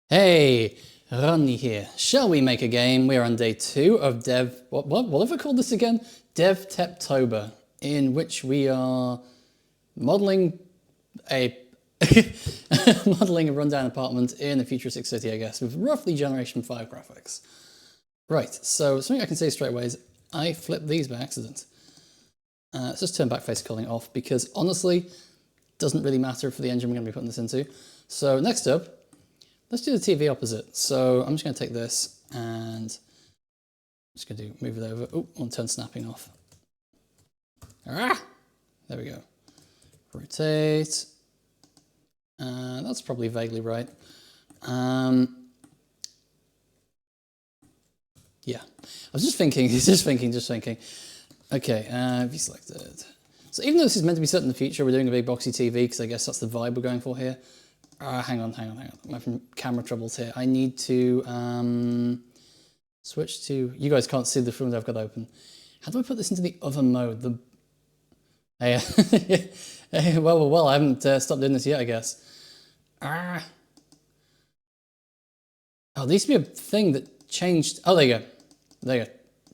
Hey, Ronnie here. Shall we make a game? We are on day 2 of what have I called this again? Devteptober, in which we are modeling a modeling a rundown apartment in a futuristic city, I guess, with roughly Generation 5 graphics. Right, so something I can say straight away is I flipped these by accident. Let's just turn backface culling off because honestly, it doesn't really matter for the engine we're going to be putting this into. So next up, let's do the TV opposite. So I'm just going to take this and I'm just going to move it over. Oh, I want to turn snapping off. Ah! There we go. Rotate. That's probably vaguely right. Yeah, I was just thinking, just thinking. Okay, view selected. So even though this is meant to be set in the future, we're doing a big boxy TV because I guess that's the vibe we're going for here. Hang on. I'm having camera troubles here. I need to switch to... You guys can't see the film that I've got open. How do I put this into the other mode? Hey, well, I haven't stopped doing this yet, I guess. Oh, there used to be a thing that changed... Oh, there you go.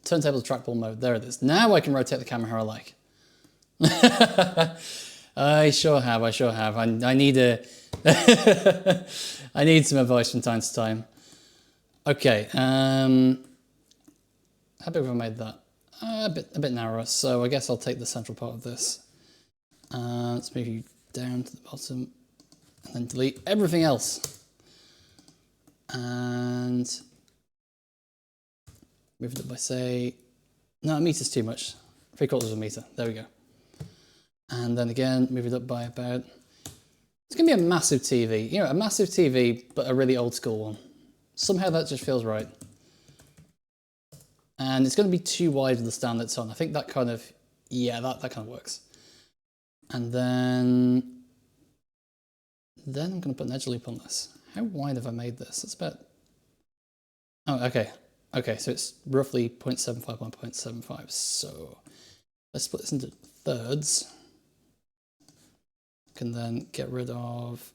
Turntable trackball mode. There it is. Now I can rotate the camera how I like. I sure have. I need a... I need some advice from time to time. Okay, how big have I made that? A bit narrower, so I guess I'll take the central part of this. Let's move you down to the bottom and then delete everything else. And move it up by, say, no, a meter's too much. 3/4 of a meter, there we go. And then again, move it up by about... It's going to be a massive TV, you know, a massive TV, but a really old school one. Somehow that just feels right. And it's going to be too wide of the stand it's on. I think that kind of, yeah, that kind of works. And then I'm going to put an edge loop on this. How wide have I made this? It's about, oh, okay. Okay, so it's roughly 0.75 by 0.75. So let's split this into thirds. Can then get rid of,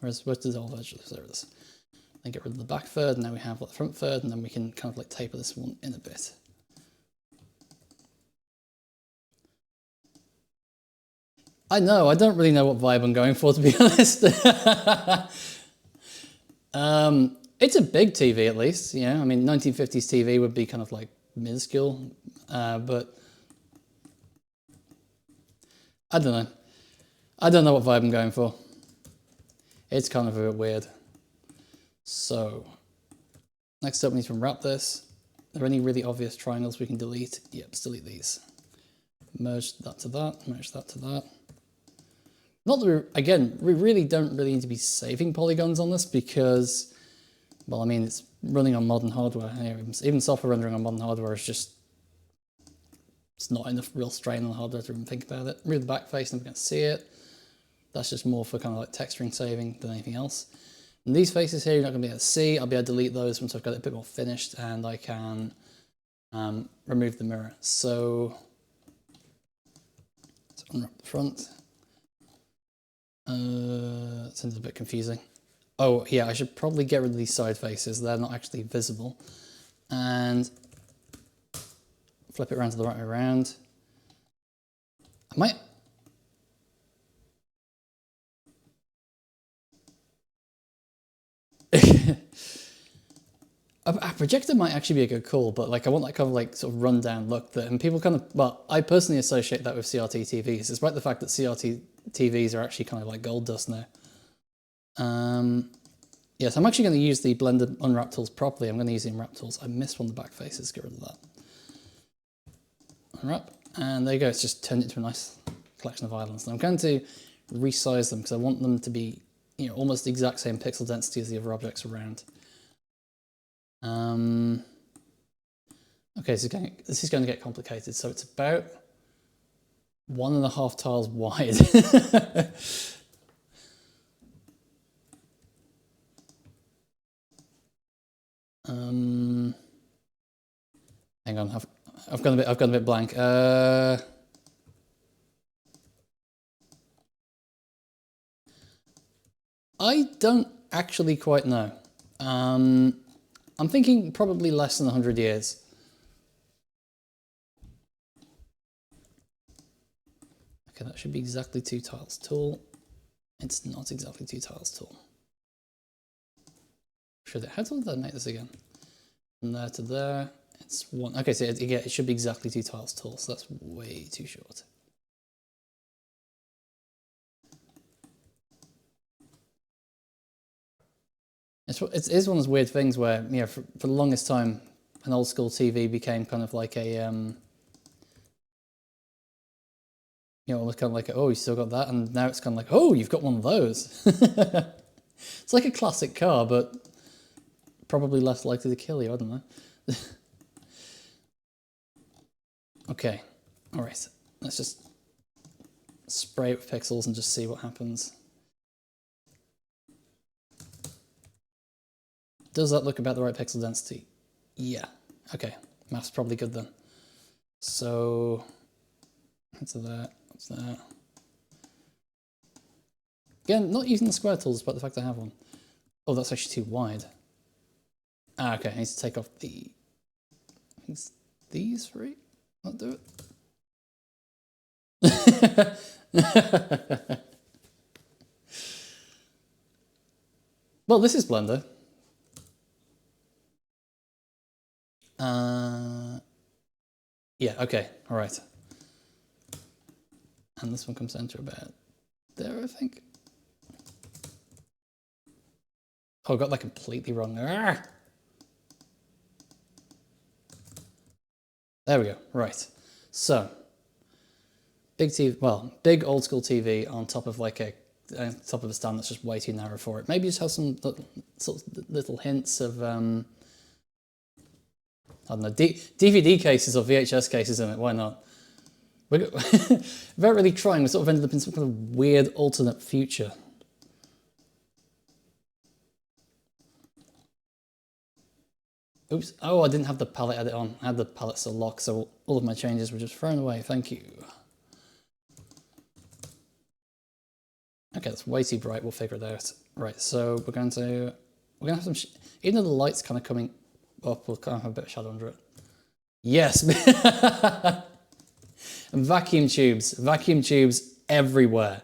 where's the dissolve edge? There it is. Then get rid of the back third, and now we have like the front third, and then we can kind of like taper this one in a bit. I know, I don't really know what vibe I'm going for, to be honest. It's a big TV at least, you know. I mean, 1950s TV would be kind of like minuscule, but I don't know. I don't know what vibe I'm going for. It's kind of a bit weird. So, next up we need to unwrap this. Are there any really obvious triangles we can delete? Yep, let's delete these. Merge that to that, merge that to that. Not that we really don't really need to be saving polygons on this because, well, I mean, it's running on modern hardware. Even software rendering on modern hardware is just, it's not enough real strain on the hardware to even think about it. Move the back face and we can see it. That's just more for kind of like texturing saving than anything else. And these faces here, you're not going to be able to see. I'll be able to delete those once I've got it a bit more finished and I can remove the mirror. So let's unwrap the front. It seems a bit confusing. Oh yeah, I should probably get rid of these side faces. They're not actually visible. And flip it around to the right way around. I might... A projector might actually be a good call, but like I want that kind of like sort of rundown look that, and people kind of, well, I personally associate that with CRT TVs, despite the fact that CRT TVs are actually kind of like gold dust now. Yes, I'm actually going to use the blended unwrap tools properly. I'm going to use the unwrap tools. I missed one of the back faces, get rid of that. Unwrap, and there you go, it's just turned it into a nice collection of islands. And I'm going to resize them because I want them to be, you know, almost the exact same pixel density as the other objects around. Okay, so this is going to get complicated. So it's about 1.5 tiles wide. Hang on, I've gone a bit blank. I don't actually quite know. I'm thinking probably less than 100 years. Okay, that should be exactly 2 tiles tall. It's not exactly 2 tiles tall. How tall did I make this again? From there to there, it's 1. Okay, so it should be exactly 2 tiles tall, so that's way too short. It is one of those weird things where, you know, for the longest time, an old school TV became kind of like a, you know, almost kind of like, oh, you still got that? And now it's kind of like, oh, you've got one of those. It's like a classic car, but probably less likely to kill you, I don't know. Okay, all right, let's just spray it with pixels and just see what happens. Does that look about the right pixel density? Yeah, okay, math's probably good then. So, what's that? Again, not using the square tools, despite the fact I have one. Oh, that's actually too wide. Ah, okay, I need to take off the... I think it's these three? That'll do it. Well, this is Blender. Yeah, okay, all right. And this one comes down to about there, I think. Oh, I got that completely wrong. Arrgh! There we go, right. So, big TV, well, big old school TV on top of like a stand that's just way too narrow for it. Maybe just have some sort of little hints of, I don't know, DVD cases or VHS cases in it, why not? Without really trying, we sort of ended up in some kind of weird alternate future. Oops, oh, I didn't have the palette edit on. I had the palette still locked, so all of my changes were just thrown away, thank you. Okay, that's way too bright, we'll figure it out. Right, so we're gonna have some, even though the light's kind of coming up, we'll kind of have a bit of shadow under it. Yes! Vacuum tubes everywhere.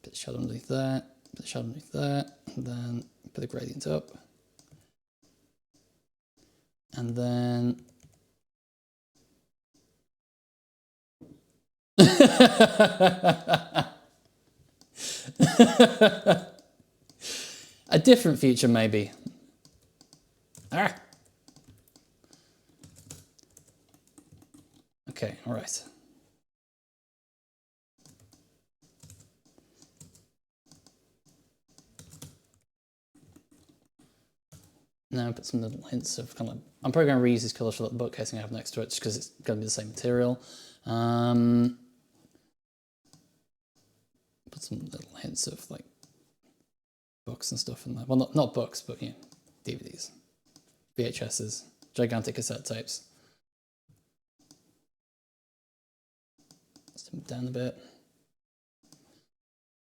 Bit of shadow underneath there, bit of shadow underneath there, and then a bit of gradient up. And then... A different future, maybe. Ah! Okay, all right. Now put some little hints of kind of... I'm probably going to reuse these colours for that book casing I have next to it, just because it's going to be the same material. Put some little hints of like books and stuff in there. Well, not books, but you know, DVDs, VHSs, gigantic cassette tapes. Let's dim it down a bit.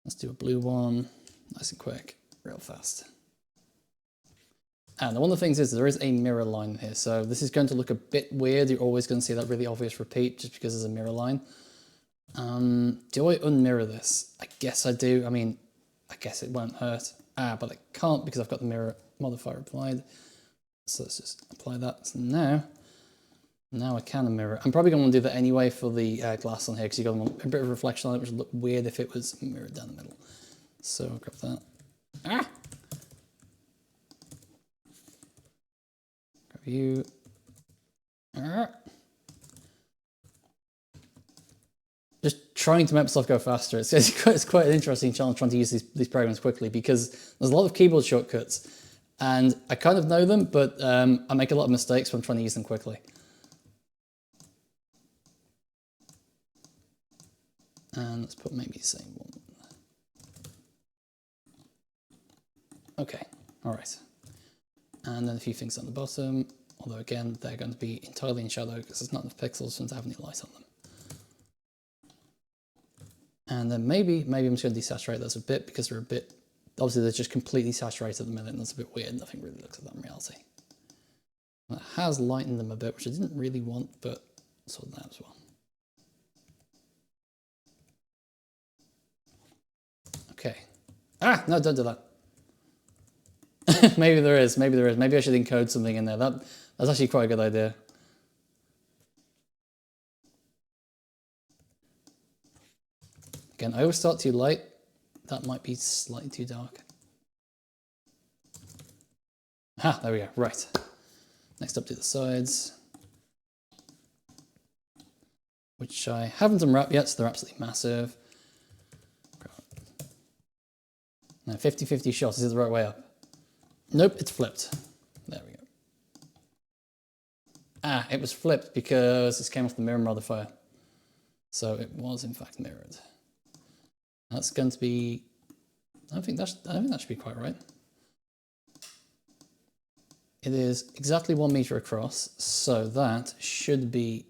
Let's do a blue one, nice and quick, real fast. And one of the things is there is a mirror line here, so this is going to look a bit weird. You're always going to see that really obvious repeat just because there's a mirror line. Do I unmirror this? I guess I do. I mean, I guess it won't hurt. But I can't because I've got the mirror modifier applied. So let's just apply that. So now I can mirror. I'm probably going to want to do that anyway for the glass on here because you've got a bit of reflection on it, which would look weird if it was mirrored down the middle. So I'll grab that. Grab you. Just trying to make myself go faster. It's quite an interesting challenge trying to use these programs quickly because there's a lot of keyboard shortcuts and I kind of know them, but I make a lot of mistakes when I'm trying to use them quickly. And let's put maybe the same one. Okay, all right. And then a few things on the bottom, although again, they're going to be entirely in shadow because there's not enough pixels for them to have any light on them. And then maybe I'm just going to desaturate those a bit because they're a bit, obviously they're just completely saturated at the minute and that's a bit weird. Nothing really looks like that in reality. It has lightened them a bit, which I didn't really want, but sort that as well. Okay. Ah, no, don't do that. Maybe there is. Maybe I should encode something in there. That's actually quite a good idea. Again, I always start too light. That might be slightly too dark. Ah, there we go. Right. Next up, do the sides, which I haven't unwrapped yet, so they're absolutely massive. Now, 50-50 shots. Is it the right way up? Nope, it's flipped. There we go. Ah, it was flipped because this came off the mirror modifier. So it was in fact mirrored. That's going to be, I don't think that should be quite right. It is exactly 1 meter across, so that should be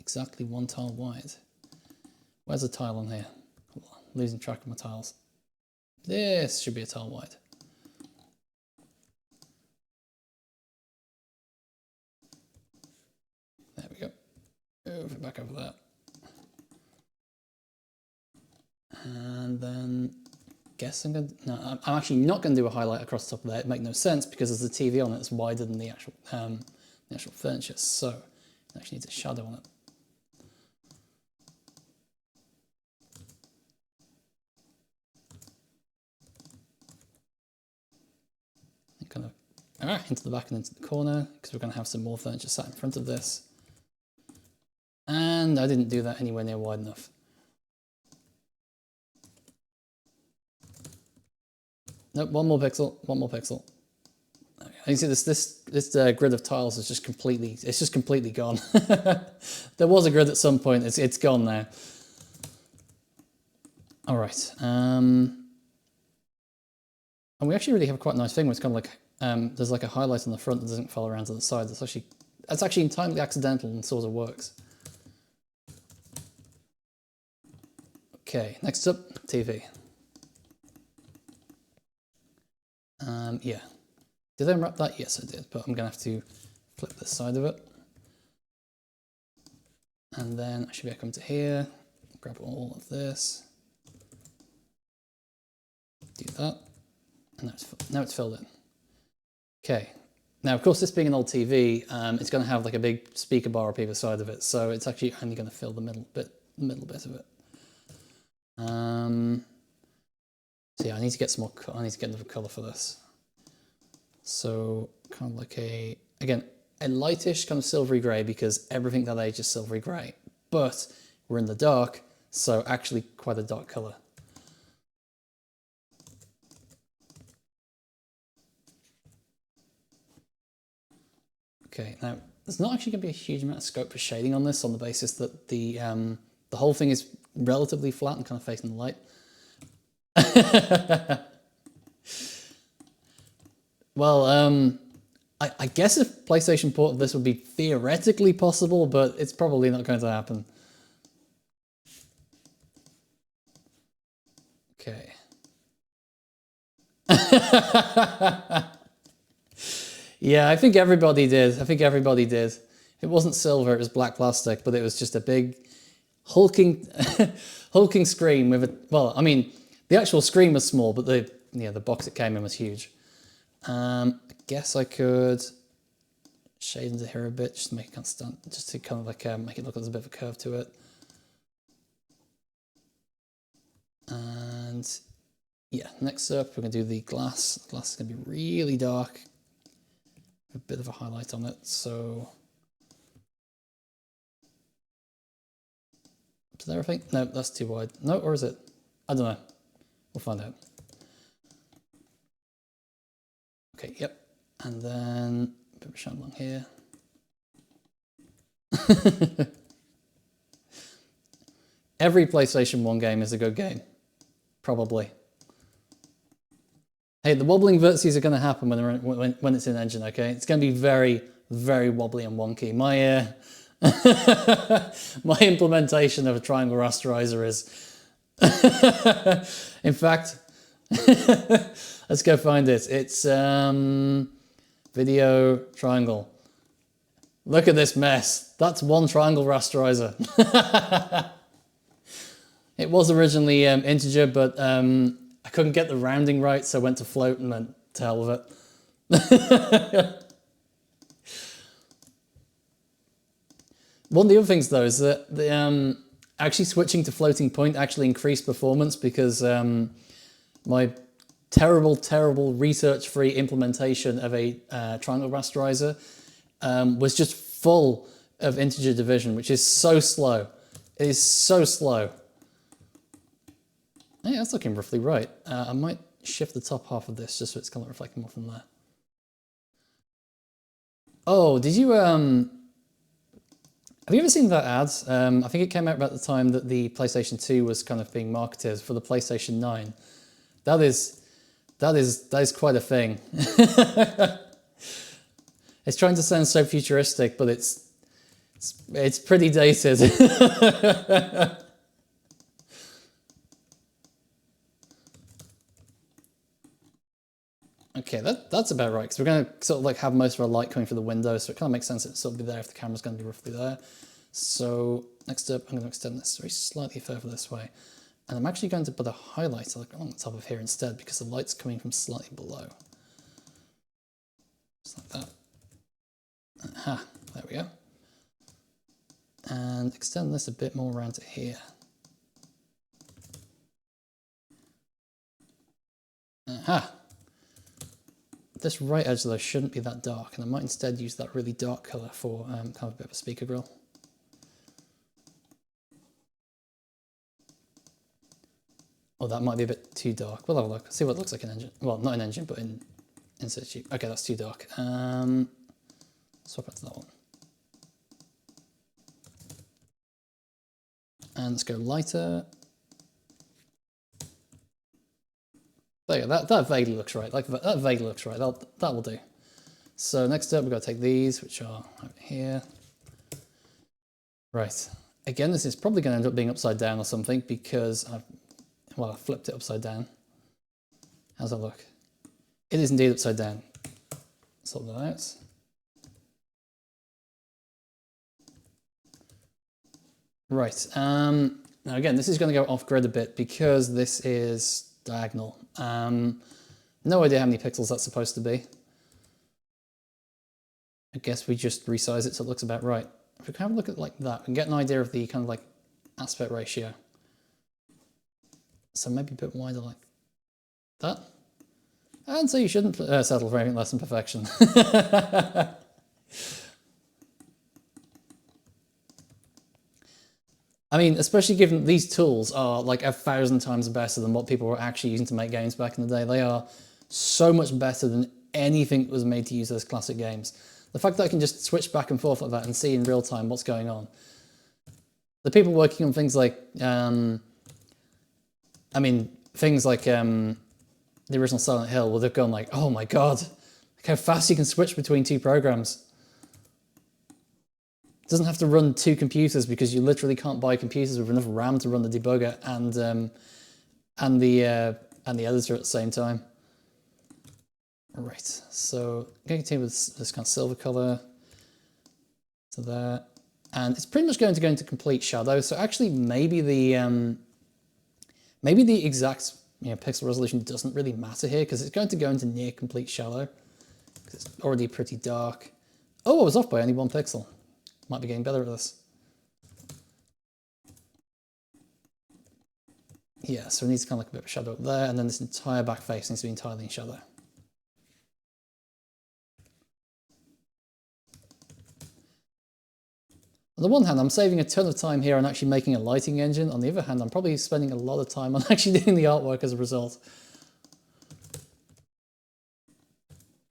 exactly 1 tile wide. Where's the tile on here? Hold on, losing track of my tiles. This should be a tile wide. There we go. Move it back over there. And then guess I'm actually not going to do a highlight across the top of there. It makes no sense because there's a TV on it that's wider than the actual furniture. So it actually needs a shadow on it. And kind of into the back and into the corner because we're going to have some more furniture sat in front of this. And I didn't do that anywhere near wide enough. Nope, one more pixel, one more pixel. You can see this grid of tiles is just completely gone. There was a grid at some point, it's gone now. All right, and we actually really have quite a nice thing where it's kind of like, there's like a highlight on the front that doesn't fall around to the side. That's actually entirely accidental and sort of works. Okay, next up, TV. Yeah. Did I unwrap that? Yes, I did, but I'm going to have to flip this side of it. And then I should be able to come to here, grab all of this, do that, and now it's filled in. Okay. Now, of course, this being an old TV, it's going to have like a big speaker bar up either side of it, so it's actually only going to fill the middle bit of it. So yeah, I need to get some more. I need to get another color for this. So kind of like a lightish kind of silvery grey because everything that age is silvery grey, but we're in the dark, so actually quite a dark color. Okay, now there's not actually going to be a huge amount of scope for shading on this on the basis that the whole thing is relatively flat and kind of facing the light. Well, I guess a PlayStation port of this would be theoretically possible, but it's probably not going to happen. Okay. Yeah, I think everybody did. If it wasn't silver, it was black plastic, but it was just a big hulking hulking screen with a, well, I mean, the actual screen was small, but the box it came in was huge. I guess I could shade into here a bit, just to make it constant, just to kind of like make it look like there's a bit of a curve to it. And yeah, next up we're going to do the glass. The glass is going to be really dark, a bit of a highlight on it. So is that everything? No, that's too wide. No, or is it? I don't know. We'll find out. Okay, yep. And then a bit of a shadow along here. Every PlayStation 1 game is a good game. Probably. Hey, the wobbling vertices are going to happen when it's in engine, okay? It's going to be very, very wobbly and wonky. My my implementation of a triangle rasterizer is In fact, let's go find it. It's video triangle. Look at this mess. That's one triangle rasterizer. It was originally integer, but I couldn't get the rounding right, so I went to float and went to hell with it. One of the other things though is that the actually switching to floating point actually increased performance because my terrible research-free implementation of a triangle rasterizer was just full of integer division, which is so slow. It is so slow. Yeah, that's looking roughly right. I might shift the top half of this just so it's kind of reflecting more from there. Oh, did you have you ever seen that ad? I think it came out about the time that the PlayStation 2 was kind of being marketed for the PlayStation 9. That is quite a thing. It's trying to sound so futuristic, but it's pretty dated. Okay, that's about right, because we're going to sort of like have most of our light coming through the window, so it kind of makes sense that it'll be there if the camera's going to be roughly there. So next up, I'm going to extend this very slightly further this way. And I'm actually going to put a highlighter along the top of here instead, because the light's coming from slightly below. Just like that. Aha, there we go. And extend this a bit more around to here. Aha. This right edge though shouldn't be that dark, and I might instead use that really dark colour for kind of a bit of a speaker grill. Oh, that might be a bit too dark. We'll have a look. See what it looks like in engine. Well, not in engine, but in situ. Okay, that's too dark. Swap out to that one. And let's go lighter. There you go, that vaguely looks right. Like that vaguely looks right. That will do. So next up, we've got to take these, which are over here. Right. Again, this is probably going to end up being upside down or something because I flipped it upside down. How's that look? It is indeed upside down. Sort that out. Right. Now again, this is going to go off grid a bit because this is diagonal. No idea how many pixels that's supposed to be. I guess we just resize it so it looks about right. If we can have a look at it like that, we can get an idea of the kind of like aspect ratio. So maybe a bit wider like that. And so you shouldn't settle for anything less than perfection. I mean, especially given these tools are like 1,000 times better than what people were actually using to make games back in the day. They are so much better than anything that was made to use those classic games. The fact that I can just switch back and forth like that and see in real time what's going on. The people working on things like, the original Silent Hill, would have gone like, oh my God, look how fast you can switch between two programs. It doesn't have to run two computers because you literally can't buy computers with enough RAM to run the debugger and the editor at the same time. All right, so I'm going to continue with this kind of silver color to there, and it's pretty much going to go into complete shadow. So actually, maybe the exact pixel resolution doesn't really matter here because it's going to go into near complete shadow because it's already pretty dark. Oh, I was off by only 1 pixel. Might be getting better at this. Yeah, so it needs to kind of like a bit of a shadow up there, and then this entire back face needs to be entirely in shadow. On the one hand, I'm saving a ton of time here on actually making a lighting engine. On the other hand, I'm probably spending a lot of time on actually doing the artwork as a result.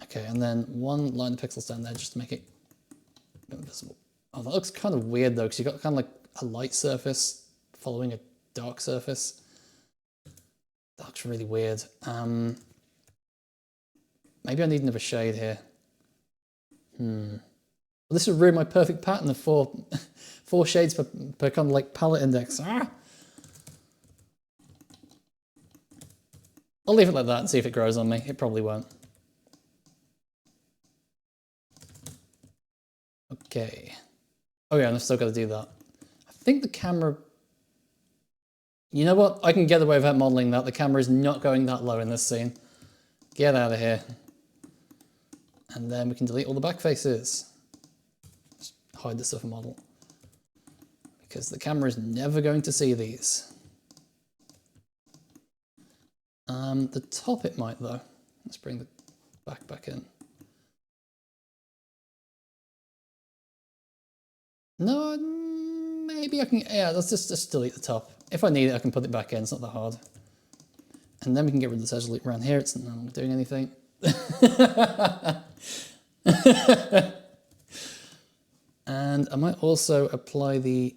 Okay, and then one line of pixels down there just to make it invisible. Oh, that looks kind of weird though, because you've got kind of like a light surface following a dark surface. That looks really weird. Maybe I need another shade here. Well, this would ruin my perfect pattern of four shades per kind of like palette index. Ah! I'll leave it like that and see if it grows on me. It probably won't. Okay. Oh yeah, and I've still got to do that. I think the camera... You know what? I can get away without modeling that. The camera is not going that low in this scene. Get out of here. And then we can delete all the back faces. Just hide the stuff model. Because the camera is never going to see these. The top it might though. Let's bring the back in. No, maybe I can, yeah, let's just delete the top. If I need it, I can put it back in, it's not that hard. And then we can get rid of this edge loop around here, it's not doing anything. And I might also apply the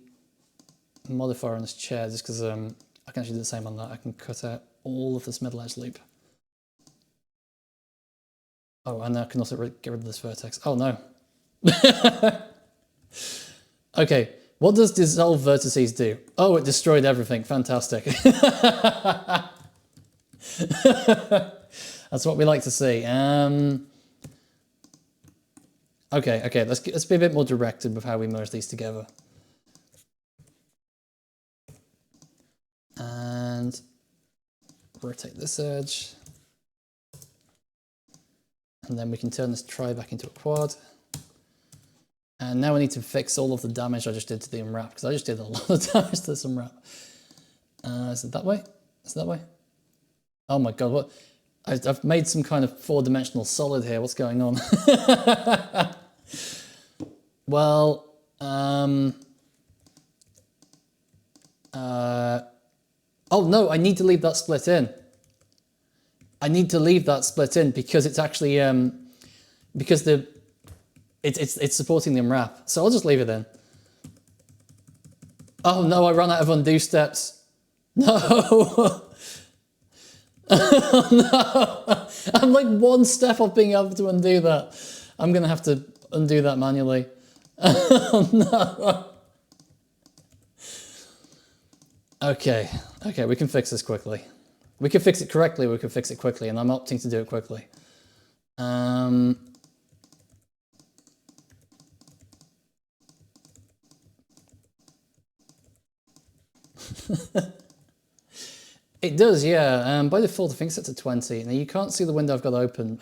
modifier on this chair, just because I can actually do the same on that. I can cut out all of this middle edge loop. Oh, and I can also get rid of this vertex. Oh no. Okay, what does dissolve vertices do? Oh, it destroyed everything. Fantastic. That's what we like to see. Okay, let's be a bit more directed with how we merge these together. And rotate this edge. And then we can turn this tri back into a quad. And now we need to fix all of the damage I just did to the unwrap, because I just did a lot of damage to this unwrap. Is it that way? Is it that way? Oh my god, what? I've made some kind of four-dimensional solid here. What's going on? Well, oh no, I need to leave that split in. I need to leave that split in because it's actually, because it's supporting the unwrap. So I'll just leave it in. Oh no, I ran out of undo steps. No. Oh, no. I'm like one step off being able to undo that. I'm going to have to undo that manually. Oh no. Okay, we can fix this quickly. We can fix it correctly, we can fix it quickly, and I'm opting to do it quickly. It does, yeah. By default, I think it's set to 20. Now you can't see the window I've got open.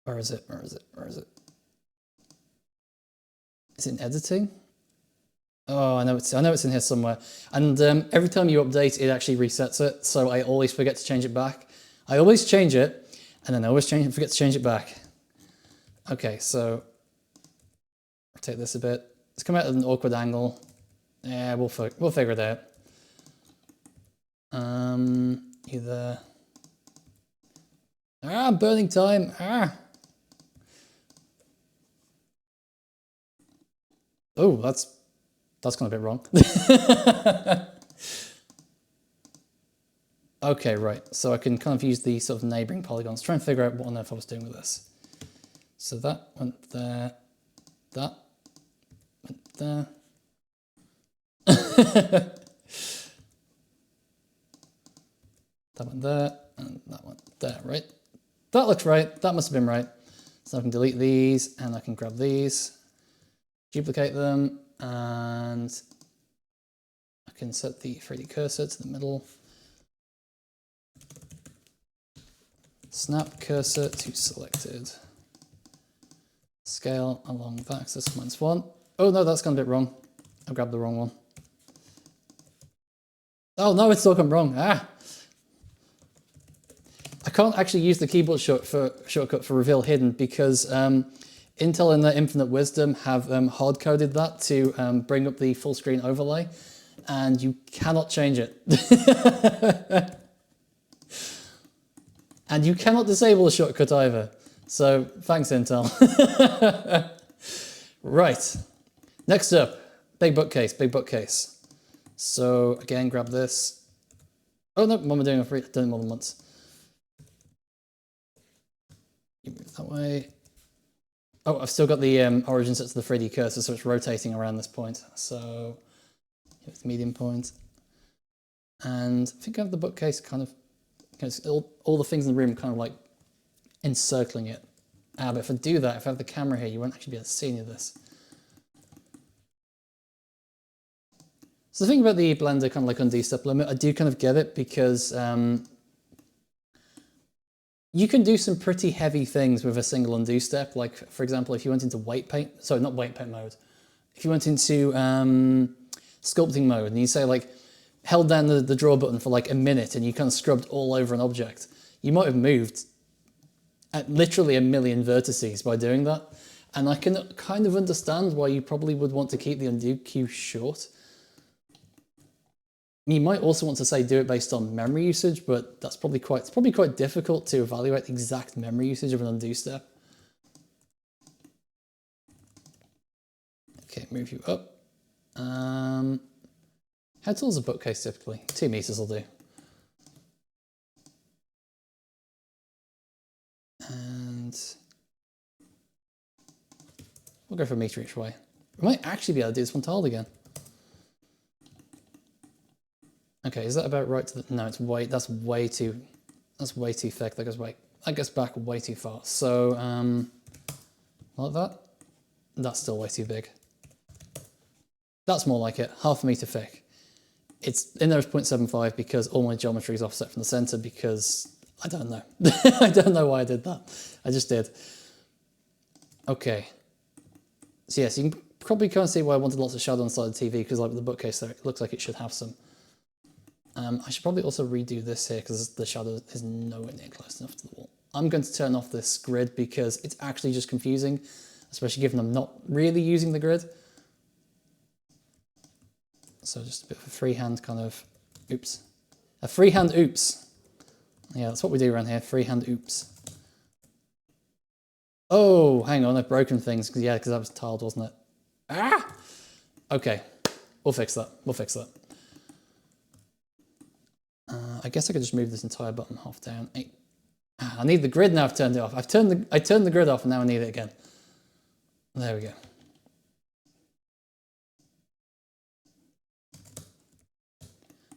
Where is it? Where is it? Where is it? Is it in editing? Oh, I know it's in here somewhere. And every time you update, it actually resets it. So I always forget to change it back. I always change it, and then I always forget to change it back. Okay, so rotate this a bit. Let's come out at an awkward angle. Yeah, we'll figure it out. Either burning time. Oh, that's gone a bit wrong. Okay, right. So I can kind of use the sort of neighboring polygons, try and figure out what on earth I was doing with this. So that went there, that went there. That went there, and that went there, right? That looks right. That must have been right. So I can delete these, and I can grab these, duplicate them, and I can set the 3D cursor to the middle. Snap cursor to selected. Scale along the axis -1. Oh no, that's gone a bit wrong. I grabbed the wrong one. Oh no, it's still gone wrong. I can't actually use the keyboard shortcut for reveal hidden because Intel in their infinite wisdom have hard-coded that to bring up the full screen overlay, and you cannot change it. And you cannot disable the shortcut either. So thanks, Intel. Right. Next up, big bookcase, big bookcase. So again, grab this. Oh no, what am I doing? I've done it more than once. You move that way. Oh, I've still got the origin set to the 3D cursor, so it's rotating around this point. So it's the medium point. And I think I have the bookcase kind of because all the things in the room are kind of like encircling it. But if I do that, if I have the camera here, you won't actually be able to see any of this. So the thing about the Blender kind of like undo step limit, I do kind of get it because you can do some pretty heavy things with a single undo step. Like, for example, if you went into weight paint, sorry, not weight paint mode. If you went into sculpting mode and you say like, held down the draw button for like a minute and you kind of scrubbed all over an object, you might have moved at literally a million vertices by doing that. And I can kind of understand why you probably would want to keep the undo cue short. You might also want to say do it based on memory usage, but that's probably quite difficult to evaluate the exact memory usage of an undo step. Okay, move you up. How tall is a bookcase typically? 2 meters will do. And we'll go for a meter each way. We might actually be able to do this one tiled again. Okay, is that about right? No, that's way too thick. That goes back way too far. So like that. That's still way too big. That's more like it. Half a meter thick. It's in there as 0.75 because all my geometry is offset from the center because I don't know. I don't know why I did that. I just did. Okay. So yes, you can probably kind of see why I wanted lots of shadow on the side of the TV because like the bookcase there, it looks like it should have some. I should probably also redo this here because the shadow is nowhere near close enough to the wall. I'm going to turn off this grid because it's actually just confusing, especially given I'm not really using the grid. So just a bit of a freehand kind of, oops. A freehand oops. Yeah, that's what we do around here, freehand oops. Oh, hang on, I've broken things, because that was tiled, wasn't it? Ah! Okay, we'll fix that, I guess I could just move this entire button half down. I need the grid now. I've turned it off. I turned the grid off and now I need it again. There we go.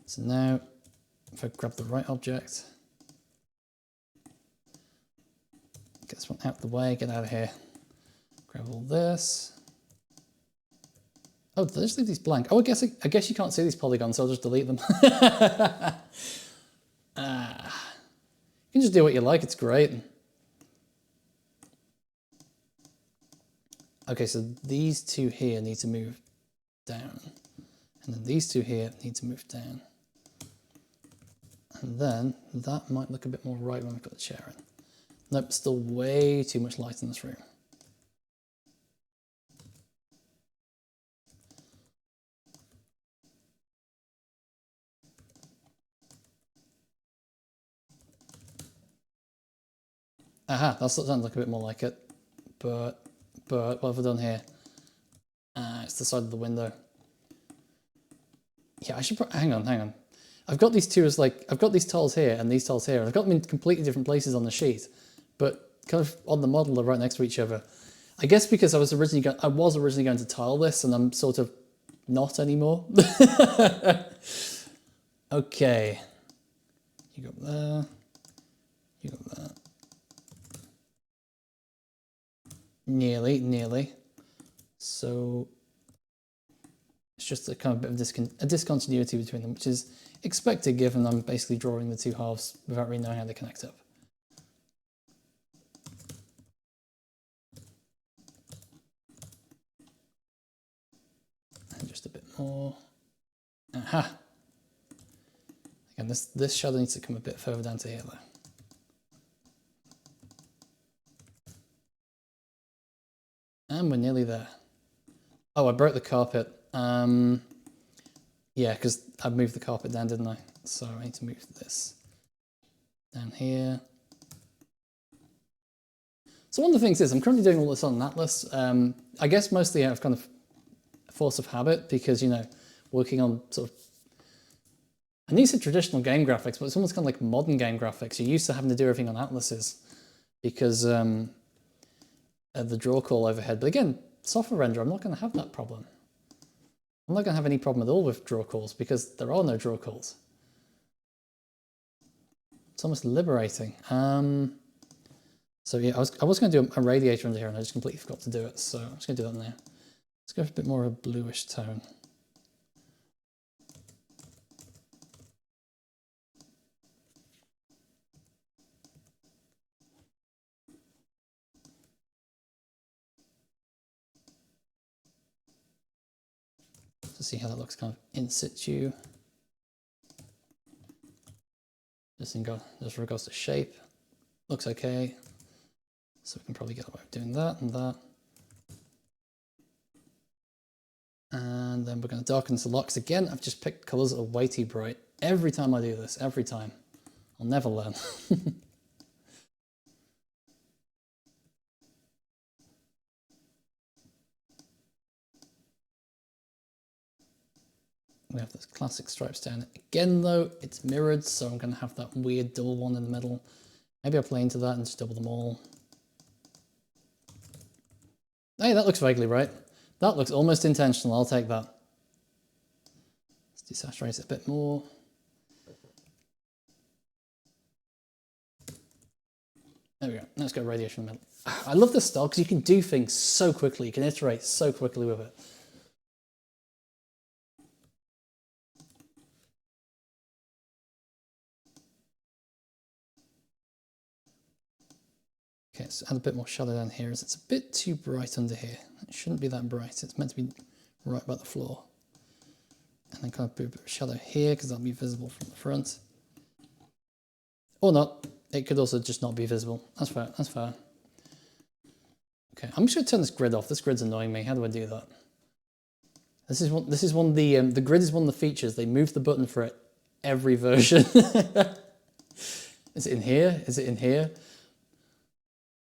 So now, if I grab the right object, get this one out of the way, get out of here, grab all this. Oh, did I just leave these blank? Oh, I guess you can't see these polygons, so I'll just delete them. You can just do what you like, it's great. Okay, so these two here need to move down. And then these two here need to move down. And then that might look a bit more right when we put the chair in. Nope, still way too much light in this room. Aha, that sounds like a bit more like it. But what have I done here? It's the side of the window. Yeah, I should hang on. I've got these two as like, I've got these tiles here and these tiles here, and I've got them in completely different places on the sheet, but kind of on the model they're right next to each other. I guess because I was originally going to tile this and I'm sort of not anymore. Okay. You got there. You got that. Nearly. So it's just a kind of bit of a discontinuity between them, which is expected given I'm basically drawing the two halves without really knowing how they connect up. And just a bit more. Aha! Again, this shadow needs to come a bit further down to here though. And we're nearly there. Oh, I broke the carpet. Yeah, because I moved the carpet down, didn't I? So I need to move this down here. So one of the things is, I'm currently doing all this on an atlas. I guess mostly out of kind of force of habit, because, you know, working on sort of, I need to say traditional game graphics, but it's almost kind of like modern game graphics. You're used to having to do everything on atlases because of the draw call overhead. But again, software render, I'm not going to have that problem. I'm not going to have any problem at all with draw calls because there are no draw calls. It's almost liberating. So yeah, I was going to do a radiator under here and I just completely forgot to do it. So I'm just going to do that now. Let's go for a bit more of a bluish tone. To see how that looks kind of in situ. Just regards to shape. Looks okay. So we can probably get away with doing that and that. And then we're going to darken the locks again. I've just picked colors that are way too bright. Every time I do this, every time. I'll never learn. We have those classic stripes down. Again though, it's mirrored, so I'm going to have that weird double one in the middle. Maybe I'll play into that and just double them all. Hey, that looks vaguely right. That looks almost intentional, I'll take that. Let's desaturate it a bit more. There we go, let's go radiation in the middle. I love this style because you can do things so quickly, you can iterate so quickly with it. Okay, let's add a bit more shadow down here as it's a bit too bright under here. It shouldn't be that bright, it's meant to be right by the floor. And then kind of put a bit of shadow here because that'll be visible from the front. Or not, it could also just not be visible. That's fair, that's fair. Okay, I'm just going to turn this grid off. This grid's annoying me. How do I do that? This is one of the grid is one of the features. They move the button for it every version. Is it in here? Is it in here?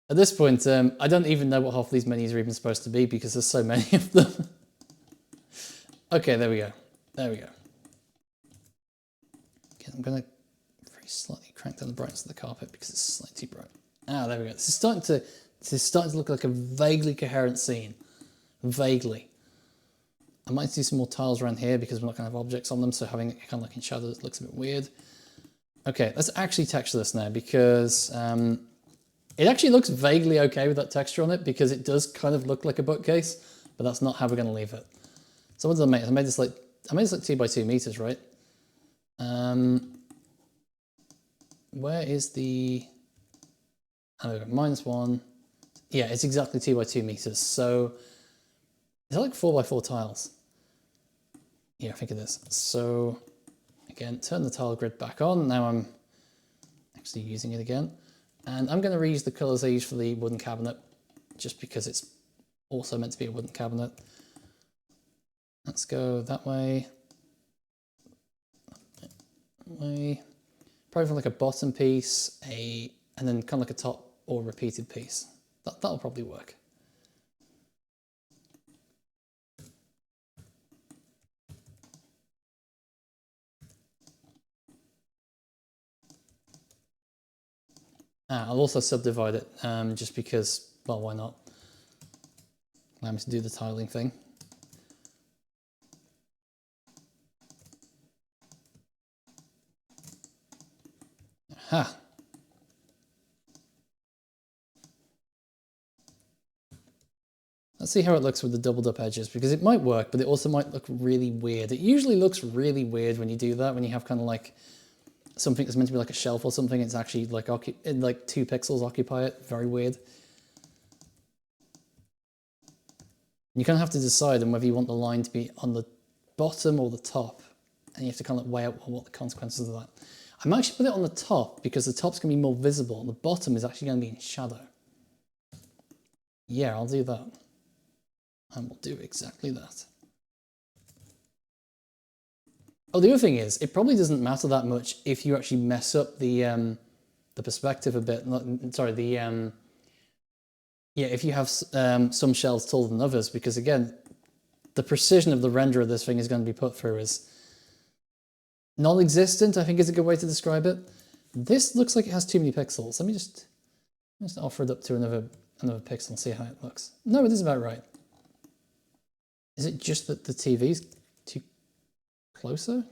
At this point, I don't even know what half of these menus are even supposed to be because there's so many of them. Okay, there we go. There we go. Okay, I'm going to very slightly crank down the brightness of the carpet because it's slightly too bright. Ah, there we go. This is starting to look like a vaguely coherent scene. Vaguely. I might do some more tiles around here because we're not going to have objects on them, so having it kind of like in shadow looks a bit weird. Okay, let's actually texture this now because it actually looks vaguely okay with that texture on it because it does kind of look like a bookcase, but that's not how we're going to leave it. So what did I make? I made this like 2 by 2 meters, right? Where is the... Oh, there we go, -1. Yeah, it's exactly 2 by 2 meters. So is that like 4 by 4 tiles? Yeah, I think it is. So again, turn the tile grid back on. Now I'm actually using it again. And I'm going to reuse the colors I used for the wooden cabinet, just because it's also meant to be a wooden cabinet. Let's go that way. That way. Probably from like a bottom piece, and then kind of like a top or repeated piece. That'll probably work. I'll also subdivide it, just because, well, why not? Allow me to do the tiling thing. Aha! Let's see how it looks with the doubled up edges, because it might work, but it also might look really weird. It usually looks really weird when you do that, when you have kind of like something that's meant to be like a shelf or something, it's actually like 2 pixels occupy it. Very weird. You kind of have to decide on whether you want the line to be on the bottom or the top, and you have to kind of weigh out what the consequences of that. I'm actually put it on the top because the top's going to be more visible, and the bottom is actually going to be in shadow. Yeah, I'll do that. And we'll do exactly that. Oh, the other thing is, it probably doesn't matter that much if you actually mess up the perspective a bit. Sorry, yeah, if you have some shelves taller than others, because again, the precision of the render of this thing is going to be put through is non-existent, I think is a good way to describe it. This looks like it has too many pixels. Let me just offer it up to another pixel and see how it looks. No, it is about right. Is it just that the TV's too closer?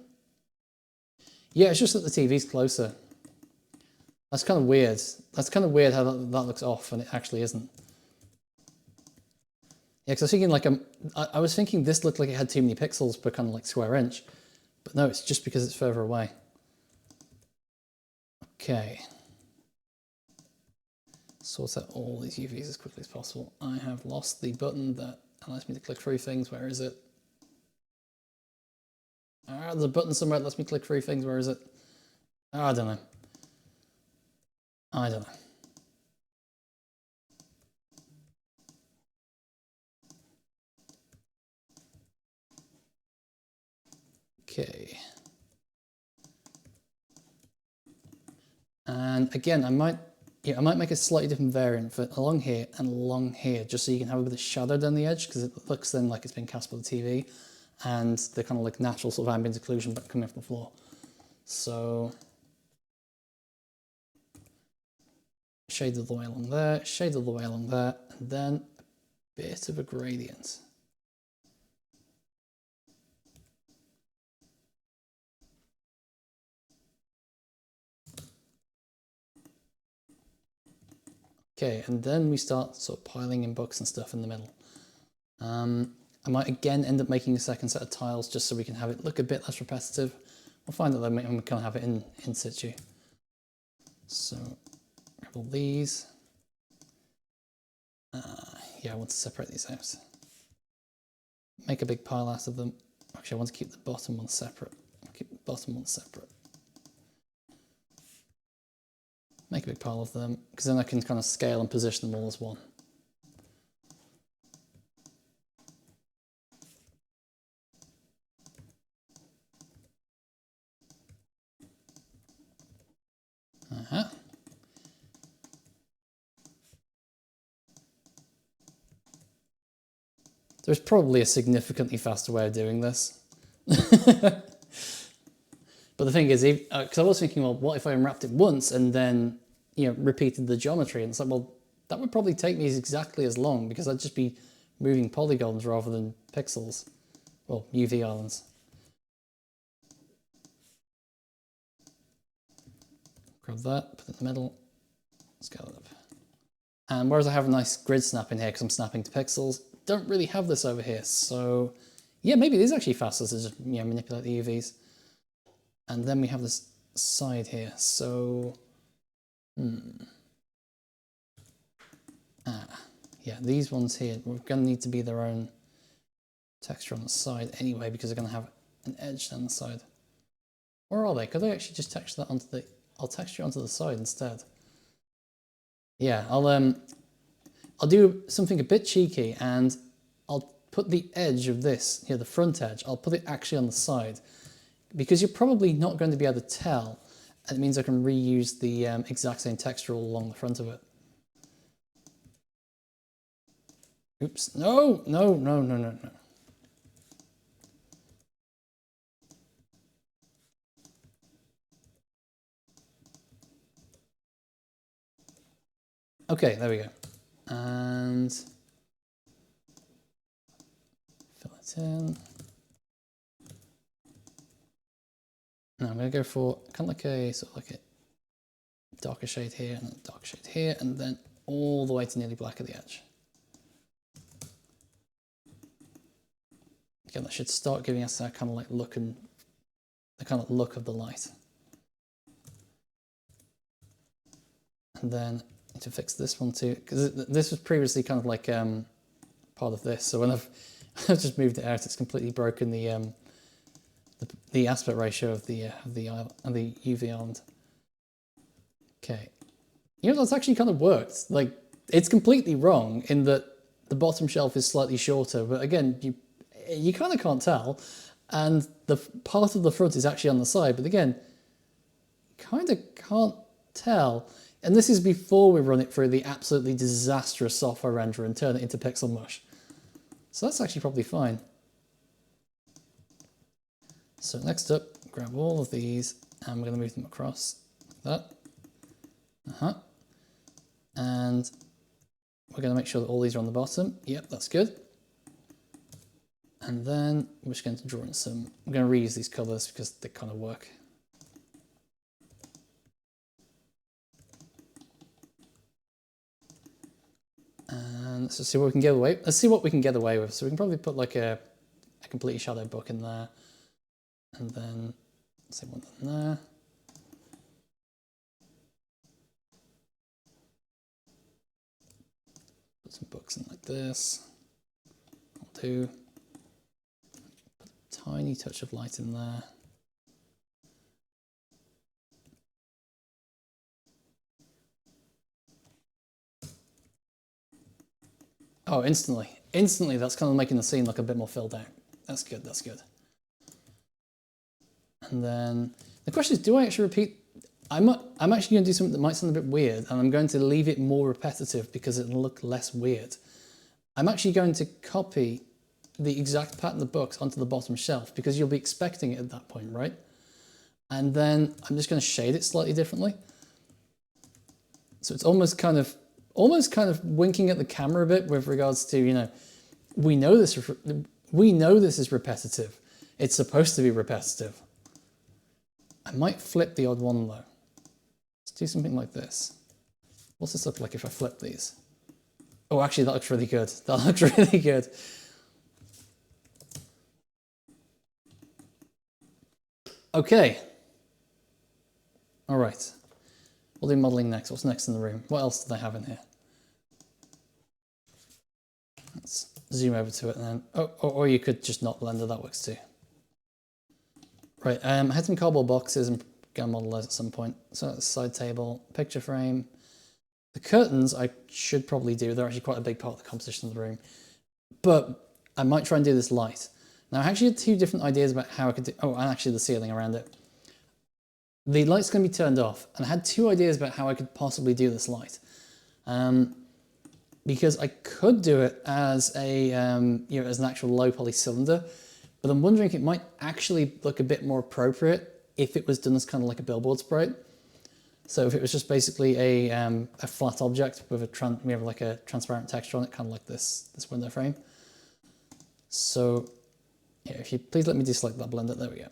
Yeah, it's just that the TV's closer. That's kind of weird. That's kind of weird how that looks off and it actually isn't. Yeah, because I was thinking like I was thinking this looked like it had too many pixels per kind of like square inch, but no, it's just because it's further away. Okay. Sort out all these UVs as quickly as possible. I have lost the button that allows me to click through things. Where is it? Ah, there's a button somewhere that lets me click through things. Where is it? Oh, I don't know. I don't know. Okay. And again, I might make a slightly different variant for along here and along here, just so you can have a bit of shadow down the edge, because it looks then like it's been cast by the TV, and the kind of like natural sort of ambient occlusion coming from the floor. So shade of the way along there, shade of the way along there, and then a bit of a gradient. Okay, and then we start sort of piling in books and stuff in the middle. I might again end up making a second set of tiles just so we can have it look a bit less repetitive. We'll find that then we can have it in situ. So grab all these. Yeah, I want to separate these out. Make a big pile out of them. Actually, I want to keep the bottom one separate. I'll keep the bottom one separate. Make a big pile of them, because then I can kind of scale and position them all as one. There's probably a significantly faster way of doing this. But the thing is, because I was thinking, well, what if I unwrapped it once and then, repeated the geometry? And it's like, well, that would probably take me exactly as long, because I'd just be moving polygons rather than pixels. Well, UV islands. Grab that, put it in the middle, scale it up. And whereas I have a nice grid snap in here because I'm snapping to pixels, don't really have this over here. So yeah, maybe it is actually faster to just manipulate the UVs. And then we have this side here. So yeah, these ones here, we're going to need to be their own texture on the side anyway, because they're going to have an edge down the side. Or are they? Could I actually just texture that onto the... I'll texture onto the side instead. Yeah, I'll do something a bit cheeky, and I'll put the edge of this, the front edge, I'll put it actually on the side, because you're probably not going to be able to tell, and it means I can reuse the exact same texture all along the front of it. Oops, no. Okay, there we go. And fill it in. Now I'm going to go for kind of like a sort of like a darker shade here and a darker shade here, and then all the way to nearly black at the edge. Again, that should start giving us that kind of like look and the kind of look of the light. And then to fix this one too, because this was previously kind of like part of this. So when I've just moved it out, it's completely broken the aspect ratio of the UV island. Okay, that's actually kind of worked. Like, it's completely wrong in that the bottom shelf is slightly shorter, but again, you kind of can't tell, and the part of the front is actually on the side, but again, kind of can't tell. And this is before we run it through the absolutely disastrous software renderer and turn it into pixel mush. So that's actually probably fine. So next up, grab all of these, and we're going to move them across like that. And we're going to make sure that all these are on the bottom. Yep, that's good. And then we're just going to draw in some, I'm going to reuse these colors because they kind of work. let's just see what we can get away. Let's see what we can get away with. So we can probably put like a completely shadow book in there, and then let's say one in there. Put some books in like this. I'll do. Put a tiny touch of light in there. Oh, instantly. Instantly, that's kind of making the scene look a bit more filled out. That's good, that's good. And then the question is, do I actually repeat? I'm actually going to do something that might sound a bit weird, and I'm going to leave it more repetitive because it'll look less weird. I'm actually going to copy the exact pattern of the books onto the bottom shelf because you'll be expecting it at that point, right? And then I'm just going to shade it slightly differently. So it's almost kind of winking at the camera a bit with regards to, you know, we know this is repetitive. It's supposed to be repetitive. I might flip the odd one though. Let's do something like this. What's this look like if I flip these? Oh, actually that looks really good. That looks really good. Okay. All right. We'll do modeling next. What's next in the room? What else do they have in here? Let's zoom over to it and then, or you could just not blender, that works too. Right, I had some cardboard boxes and gonna model those at some point. So that's side table, picture frame. The curtains I should probably do. They're actually quite a big part of the composition of the room. But I might try and do this light. Now I actually had two different ideas about how I could do, oh, and actually the ceiling around it. The light's going to be turned off, and I had two ideas about how I could possibly do this light. Because I could do it as a, you know, as an actual low poly cylinder, but I'm wondering if it might actually look a bit more appropriate if it was done as kind of like a billboard sprite. So if it was just basically a flat object with we have like a transparent texture on it, kind of like this window frame. So yeah, if you please let me deselect that blender, there we go.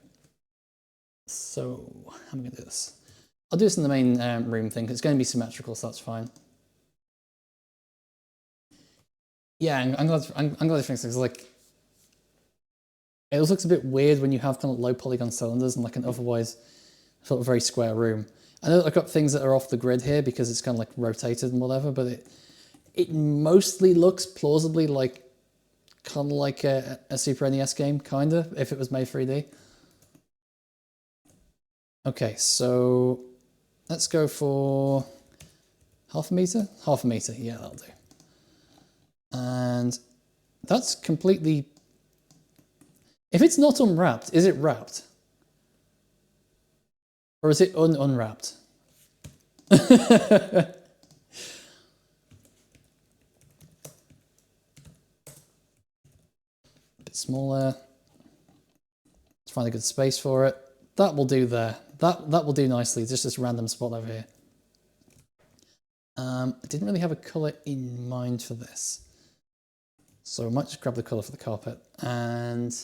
So how am I going to do this? I'll do this in the main room thing, because it's going to be symmetrical, so that's fine. Yeah, I'm glad you think so, because like, it also looks a bit weird when you have kind of low polygon cylinders and like an otherwise sort of very square room. I know I've got things that are off the grid here because it's kind of like rotated and whatever, but it mostly looks plausibly like kind of like a Super NES game, kind of, if it was made 3D. Okay, so let's go for half a meter? Half a meter, yeah, that'll do. And that's completely... If it's not unwrapped, is it wrapped? Or is it unwrapped? A bit smaller. Let's find a good space for it. That will do there. That will do nicely, just this random spot over here. I didn't really have a colour in mind for this. So I might just grab the colour for the carpet. And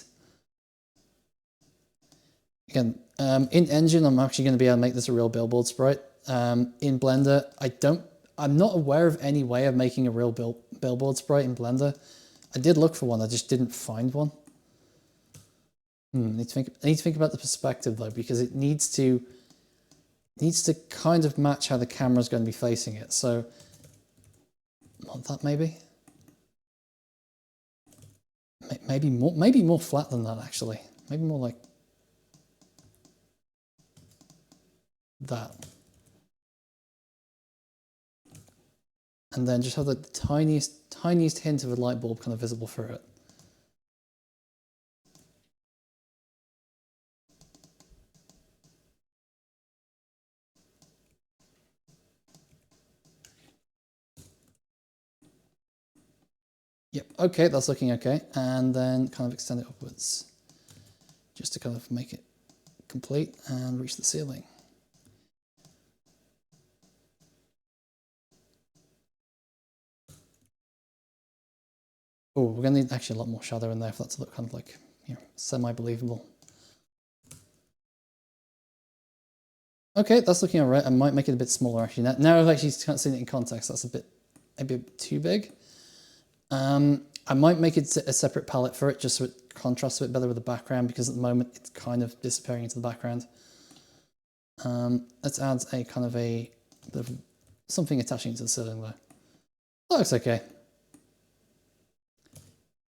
again, in Engine, I'm actually going to be able to make this a real billboard sprite. In Blender, I'm not aware of any way of making a real billboard sprite in Blender. I did look for one, I just didn't find one. I need to think about the perspective though, because it needs to kind of match how the camera's going to be facing it. So, want that maybe? Maybe more flat than that actually. Maybe more like that. And then just have the tiniest hint of a light bulb kind of visible through it. Yep, okay, that's looking okay. And then kind of extend it upwards, just to kind of make it complete and reach the ceiling. Oh, we're going to need actually a lot more shadow in there for that to look kind of like, you know, semi-believable. Okay, that's looking all right. I might make it a bit smaller actually. Now I've actually seen it in context, that's maybe a bit too big. I might make it a separate palette for it just so it contrasts a bit better with the background, because at the moment it's kind of disappearing into the background. Let's add a kind of a bit of something attaching to the ceiling though. That looks okay.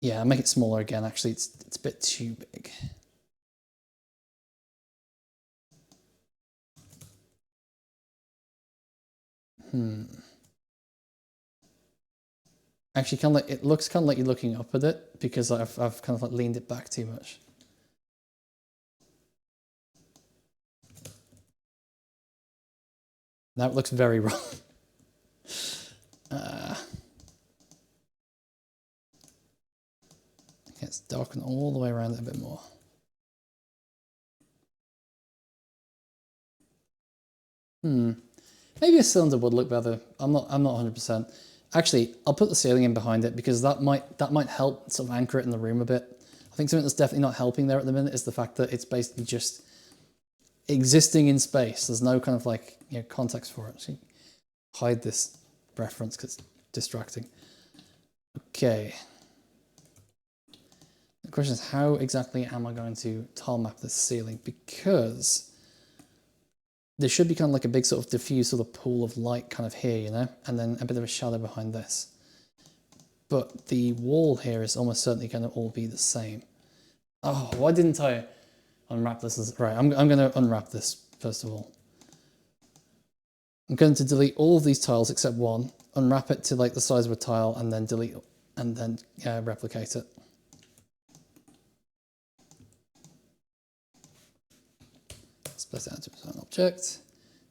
Yeah, I'll make it smaller again. Actually, it's a bit too big. Actually, kind of like, it looks kind of like you're looking up at it because I've kind of like leaned it back too much. Now it looks very wrong. Let's darken all the way around it a bit more. Maybe a cylinder would look better. I'm not 100%. Actually, I'll put the ceiling in behind it because that might help sort of anchor it in the room a bit. I think something that's definitely not helping there at the minute is the fact that it's basically just existing in space. There's no kind of like, you know, context for it. So hide this reference because it's distracting. Okay. The question is, how exactly am I going to tile map this ceiling? Because there should be kind of like a big sort of diffuse sort of pool of light kind of here, you know, and then a bit of a shadow behind this. But the wall here is almost certainly going to all be the same. Oh, why didn't I unwrap this? Right, I'm going to unwrap this first of all. I'm going to delete all of these tiles except one, unwrap it to like the size of a tile, and then delete and then replicate it. Split it out to an object,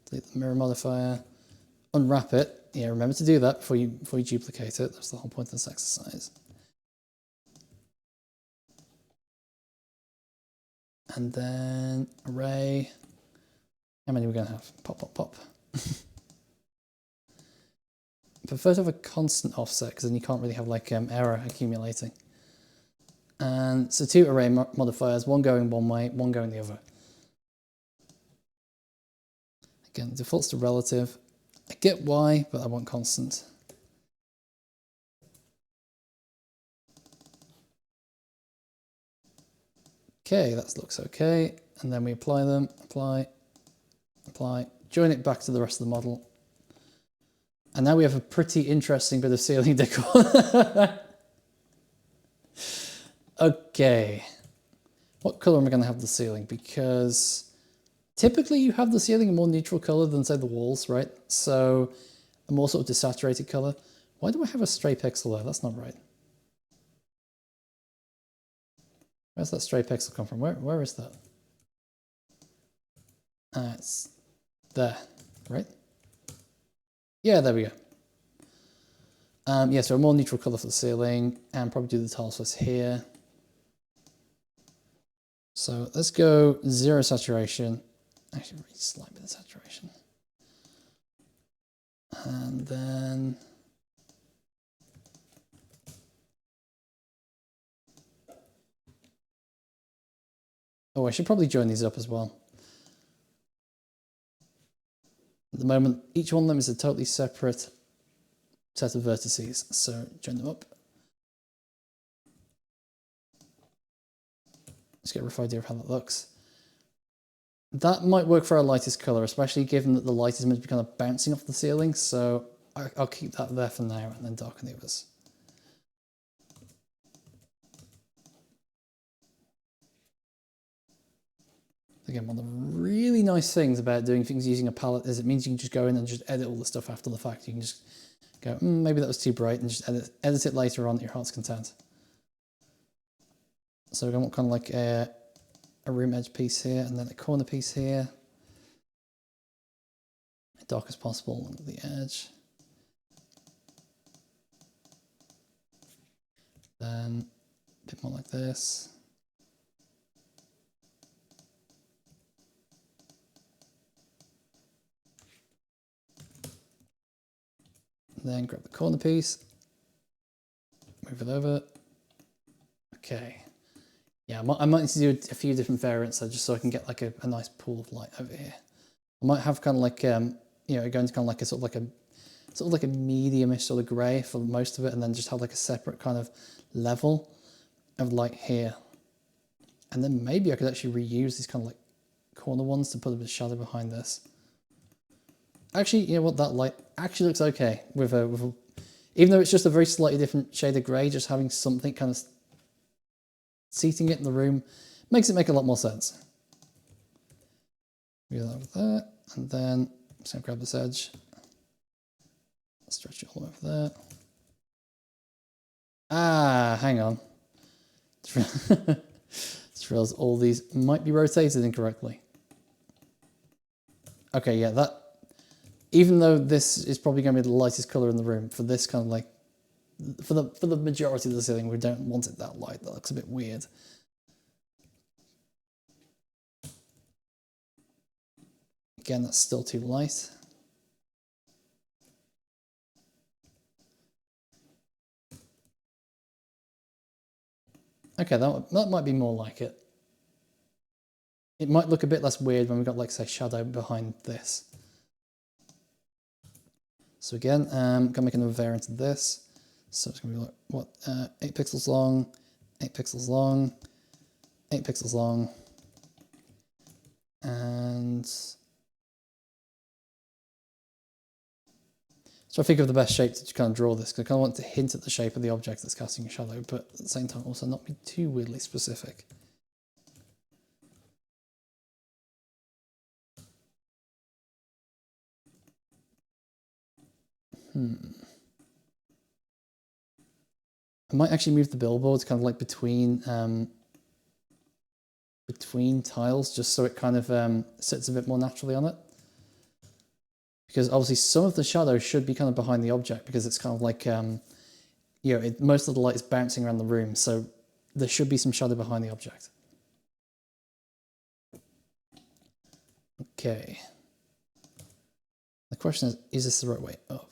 delete the mirror modifier, unwrap it. Yeah, remember to do that before you duplicate it. That's the whole point of this exercise. And then array. How many are we going to have? Pop, pop, pop. Prefer to have a constant offset because then you can't really have like error accumulating. And so 2 array modifiers, one going one way, one going the other. Again, defaults to relative. I get why, but I want constant. Okay, that looks okay. And then we apply them, apply, apply, join it back to the rest of the model. And now we have a pretty interesting bit of ceiling decor. Okay. What color am I going to have the ceiling? Because typically you have the ceiling a more neutral color than, say, the walls, right? So a more sort of desaturated color. Why do I have a stray pixel there? That's not right. Where's that stray pixel come from? Where is that? It's there, right? Yeah, there we go. Yeah, so a more neutral color for the ceiling, and probably do the tile first here. So let's go 0 saturation. Actually, really slight bit of saturation. And then oh, I should probably join these up as well. At the moment, each one of them is a totally separate set of vertices, so join them up. Let's get a rough idea of how that looks. That might work for our lightest color, especially given that the light is meant to be kind of bouncing off the ceiling, so I'll keep that there for now and then darken the others. Again, one of the really nice things about doing things using a palette is it means you can just go in and just edit all the stuff after the fact. You can just go, maybe that was too bright, and just edit it later on at your heart's content. So we're going to want kind of like a room edge piece here, and then a corner piece here. As dark as possible along the edge. Then a bit more like this. Then grab the corner piece, move it over. Okay. Yeah, I might need to do a few different variants just so I can get like a nice pool of light over here. I might have kind of like, you know, going to kind of like a sort of like sort of like a medium-ish sort of grey for most of it, and then just have like a separate kind of level of light here. And then maybe I could actually reuse these kind of like corner ones to put a bit of shadow behind this. Actually, you know what, that light actually looks okay with a even though it's just a very slightly different shade of grey, just having something kind of seating it in the room makes it make a lot more sense. Do that with that, and then I'm just going to grab this edge, stretch it all the way over there. Ah, hang on. Just realised all these might be rotated incorrectly. Okay, yeah, that, even though this is probably going to be the lightest colour in the room, for this kind of like, for the majority of the ceiling, we don't want it that light. That looks a bit weird. Again, that's still too light. Okay, that might be more like it. It might look a bit less weird when we've got, like, say, shadow behind this. So again, I'm gonna make another variant of this. So it's gonna be like, what, 8 pixels long, 8 pixels long, 8 pixels long, and so I think of the best shape to kind of draw this, because I kind of want to hint at the shape of the object that's casting a shadow, but at the same time also not be too weirdly specific. I might actually move the billboards kind of like between tiles, just so it kind of sits a bit more naturally on it. Because obviously some of the shadow should be kind of behind the object, because it's kind of like, you know, most of the light is bouncing around the room, so there should be some shadow behind the object. Okay. The question is this the right way up?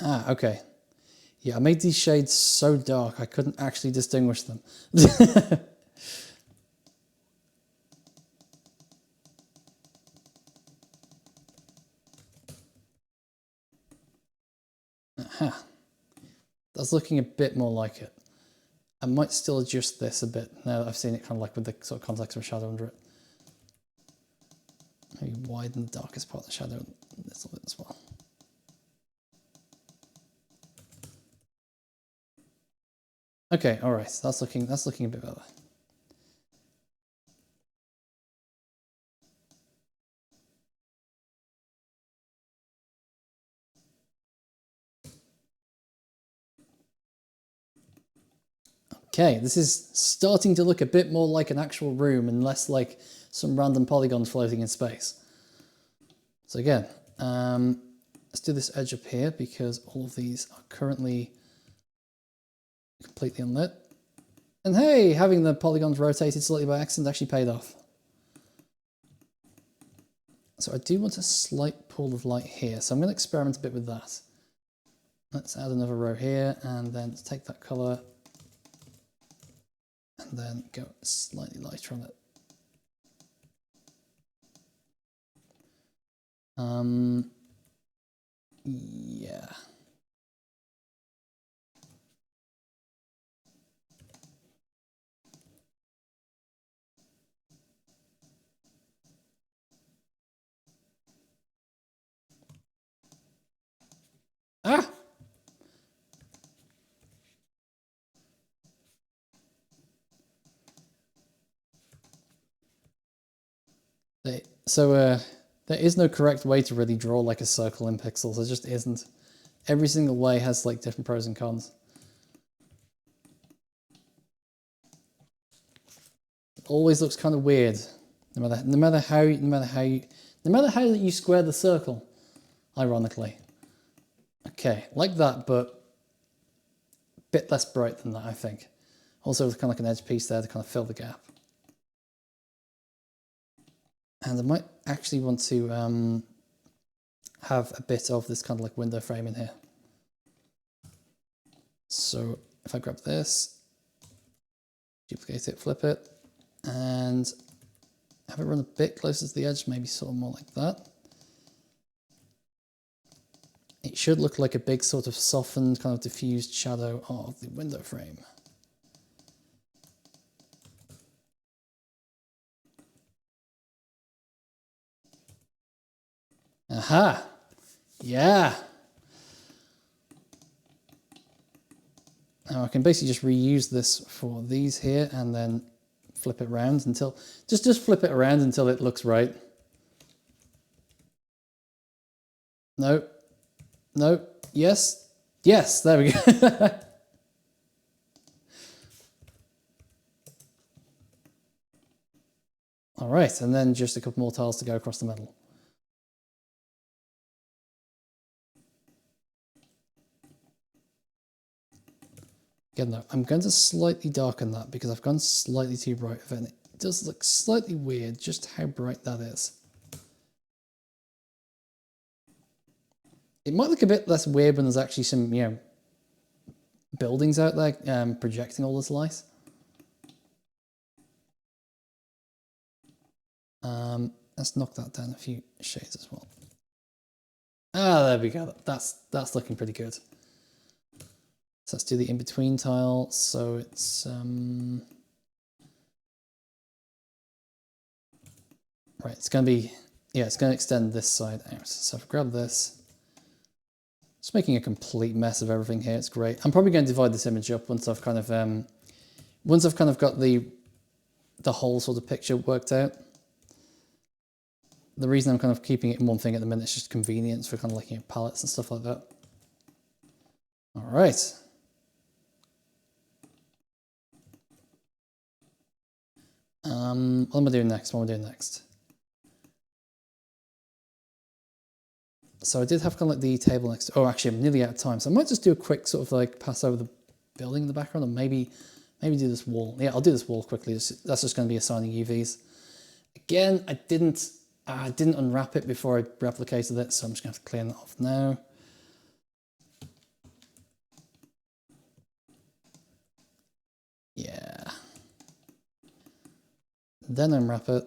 Ah, okay. Yeah, I made these shades so dark I couldn't actually distinguish them. Aha. That's looking a bit more like it. I might still adjust this a bit now that I've seen it kind of like with the sort of context of a shadow under it. Maybe widen the darkest part of the shadow a little bit as well. Okay, all right, that's looking a bit better. Okay, this is starting to look a bit more like an actual room and less like some random polygons floating in space. So again, let's do this edge up here because all of these are currently completely unlit. And hey, having the polygons rotated slightly by accident actually paid off. So I do want a slight pool of light here, so I'm going to experiment a bit with that. Let's add another row here, and then take that colour, and then go slightly lighter on it. Yeah. Ah! So there is no correct way to really draw like a circle in pixels. There just isn't. Every single way has like different pros and cons. It always looks kind of weird, no matter how you square the circle. Ironically, okay, like that, but a bit less bright than that, I think. Also, with kind of like an edge piece there to kind of fill the gap. And I might actually want to have a bit of this kind of like window frame in here. So if I grab this, duplicate it, flip it, and have it run a bit closer to the edge, maybe sort of more like that. It should look like a big sort of softened, kind of diffused shadow of the window frame. Aha! Yeah! Now I can basically just reuse this for these here and then flip it around until, just flip it around until it looks right. No. No. Yes. Yes, there we go. All right, and then just a couple more tiles to go across the middle. Again though, I'm going to slightly darken that because I've gone slightly too bright with it. And it does look slightly weird just how bright that is. It might look a bit less weird when there's actually some, you know, buildings out there projecting all this light. Let's knock that down a few shades as well. Ah, there we go. That's looking pretty good. So let's do the in-between tile. So it's right, it's going to be, yeah, it's going to extend this side out. So if I grab this, just making a complete mess of everything here. It's great. I'm probably going to divide this image up once I've kind of got the whole sort of picture worked out. The reason I'm kind of keeping it in one thing at the minute is just convenience for kind of like, you know, palettes and stuff like that. All right. What am I doing next? What am I doing next? So I did have kind of like the table next to, oh, actually I'm nearly out of time. So I might just do a quick sort of like pass over the building in the background, or maybe do this wall. Yeah, I'll do this wall quickly. That's just going to be assigning UVs. Again, I didn't unwrap it before I replicated it, so I'm just going to have to clean that off now. Yeah. Then unwrap it.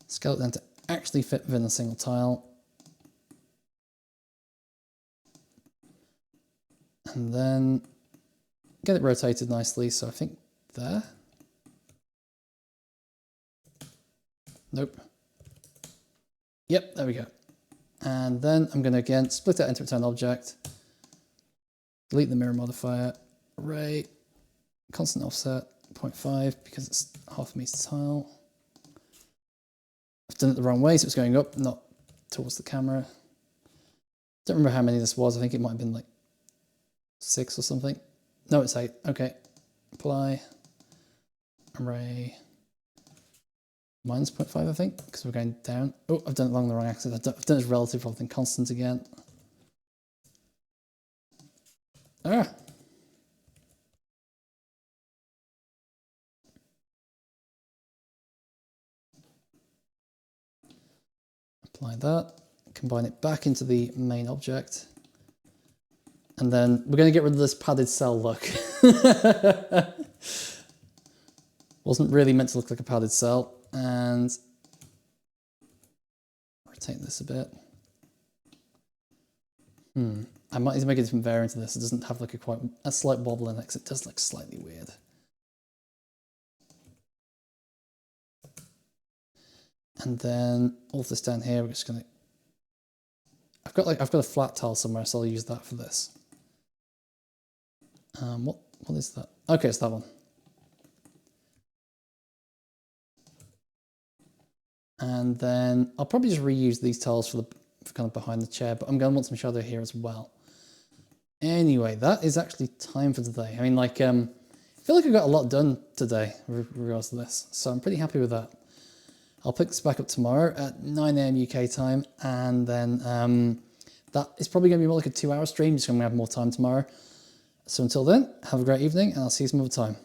Scale it down to actually fit within a single tile. And then get it rotated nicely, so I think there. Nope. Yep, there we go. And then I'm going to again split it into its own object, delete the mirror modifier, array, constant offset, 0.5 because it's half a meter tile. I've done it the wrong way, so it's going up, not towards the camera. Don't remember how many this was. I think it might have been like 6 or something. No, it's 8. Okay. Apply. Array. Minus 0.5, I think, because we're going down. Oh, I've done it along the wrong axis. I've done it relative rather than constant again. Ah. Apply that, combine it back into the main object, and then we're going to get rid of this padded cell look. Wasn't really meant to look like a padded cell, and rotate this a bit. I might need to make a different variant of this. It doesn't have like a slight wobble in it, because it does look slightly weird. And then all this down here, we're just gonna. I've got a flat tile somewhere, so I'll use that for this. What is that? Okay, it's that one. And then I'll probably just reuse these tiles for kind of behind the chair, but I'm going to want some shadow here as well. Anyway, that is actually time for today. I mean, like, I feel like I got a lot done today with regards to this, so I'm pretty happy with that. I'll pick this back up tomorrow at 9 AM UK time, and then that is probably going to be more like a 2-hour stream, just going to have more time tomorrow. So until then, have a great evening, and I'll see you some other time.